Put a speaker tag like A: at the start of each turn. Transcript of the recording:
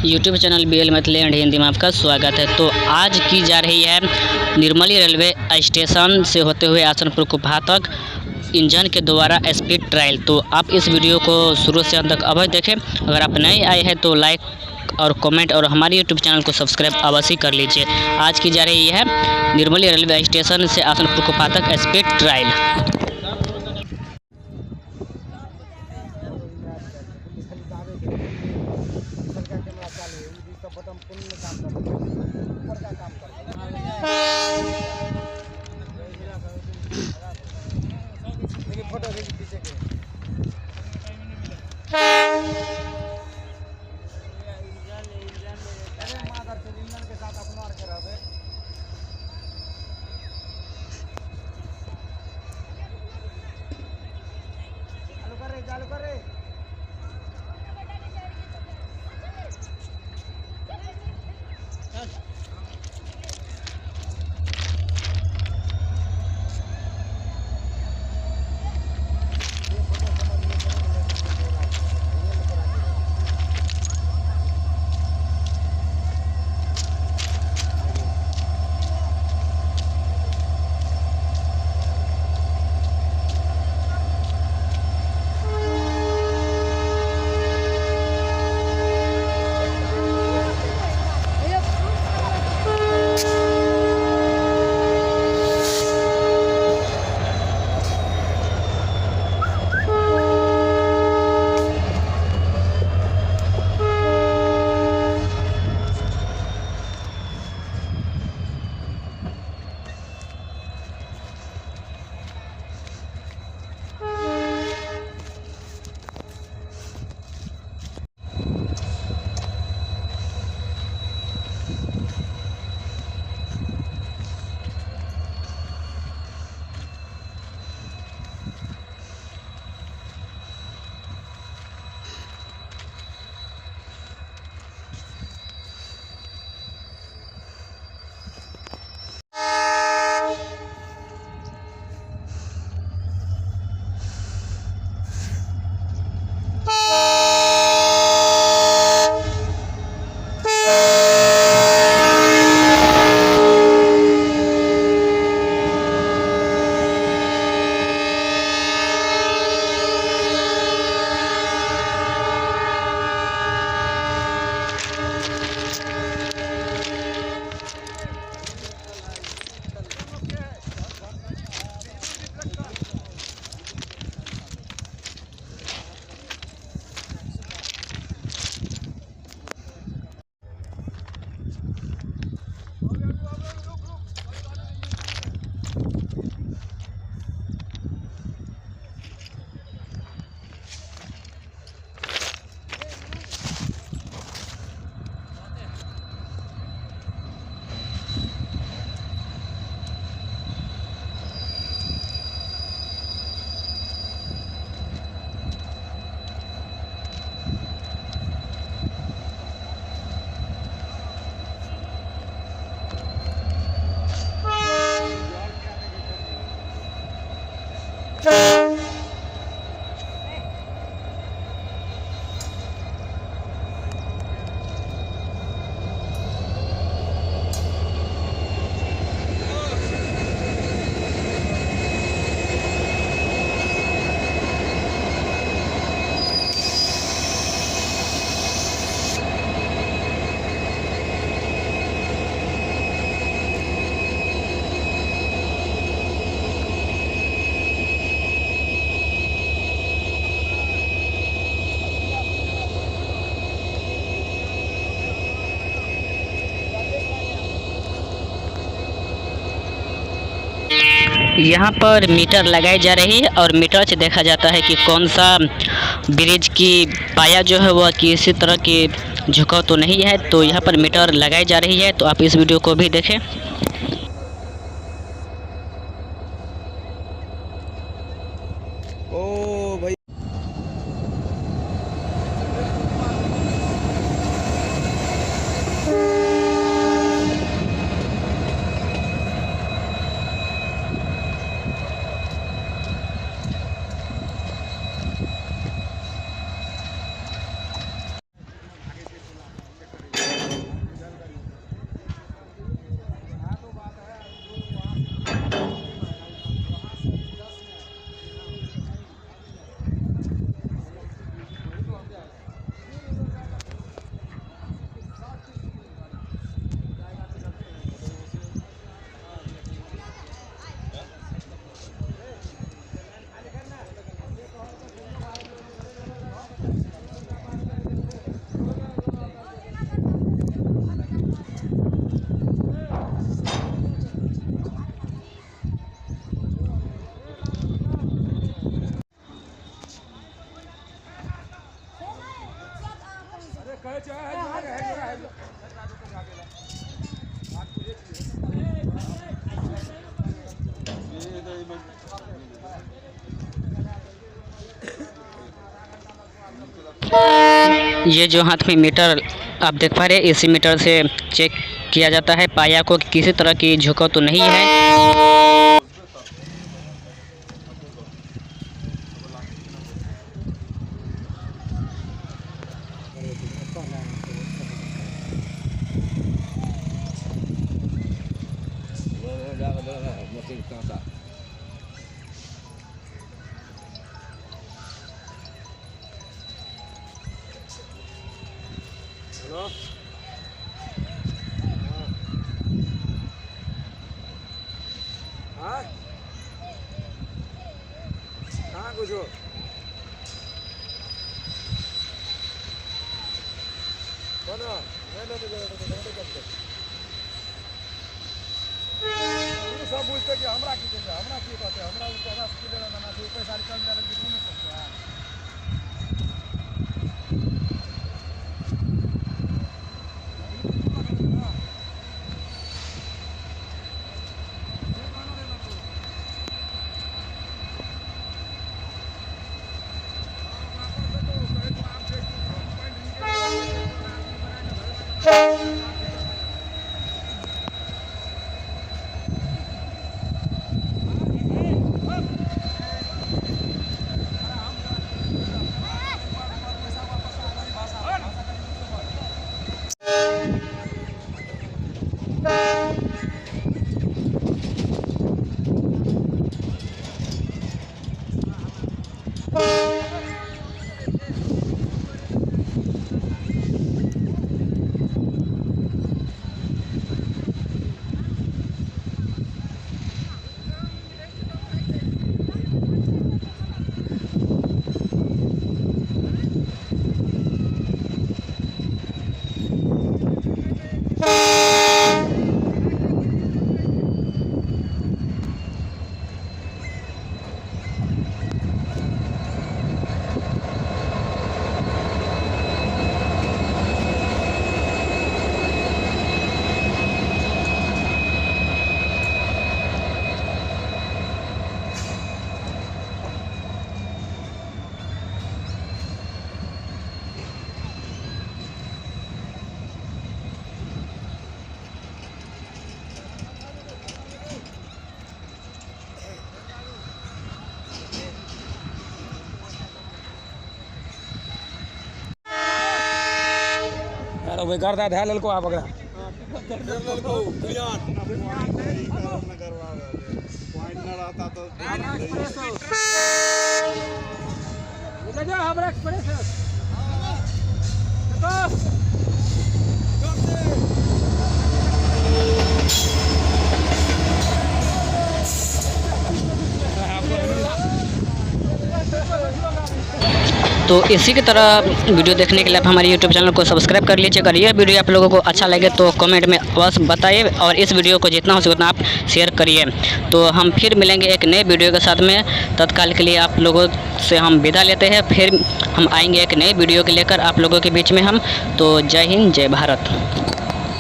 A: YouTube channel BL Maithili and Hindi में आपका स्वागत है। तो आज की जा रही है निर्मली रेलवे स्टेशन से होते हुए असनपुर कुपहा तक इंजन के द्वारा स्पीड ट्रायल। तो आप इस वीडियो को शुरू से अंत तक अवश्य देखें। अगर आप नए आए हैं तो लाइक और कमेंट और हमारे यूट्यूब चैनल को सब्सक्राइब अवश्य कर लीजिए। आज की जा रही है निर्मली रेलवे स्टेशन से असनपुर कुपहा तक स्पीड ट्रायल।
B: फोटो पीछे के इंजन के साथ अपना और करा दे। चालू कर रे
A: यहाँ पर मीटर लगाई जा रही है और मीटर से देखा जाता है कि कौन सा ब्रिज की पाया जो है वह किसी तरह की झुकाव तो नहीं है। तो यहाँ पर मीटर लगाई जा रही है। तो आप इस वीडियो को भी देखें।
B: ओ भाई
A: ये जो हाथ में मीटर आप देख पा रहे हैं, इसी मीटर से चेक किया जाता है पाया को कि किसी तरह की झुकाव तो नहीं है।
B: हेलो हाँ कहाँ कुछ हो बोलो सब बुझते कि हमरा की कहते हमरा की कहते हमरा उसका रास की लेना ना से पैसा कम देना कि नहीं सकते हैं। अरे वे गर्दा ध्यान लेको आप अगला लेको क्लियर न करवा पॉइंट न रहता तो ले जा हमरा एक्सप्रेस
A: तो इसी की तरह वीडियो देखने के लिए आप हमारे YouTube चैनल को सब्सक्राइब कर लीजिए। अगर यह वीडियो आप लोगों को अच्छा लगे तो कमेंट में अवश्य बताइए और इस वीडियो को जितना हो सके उतना आप शेयर करिए। तो हम फिर मिलेंगे एक नए वीडियो के साथ में। तत्काल के लिए आप लोगों से हम विदा लेते हैं, फिर हम आएंगे एक नए वीडियो के लेकर आप लोगों के बीच में हम। तो जय हिंद, जय भारत।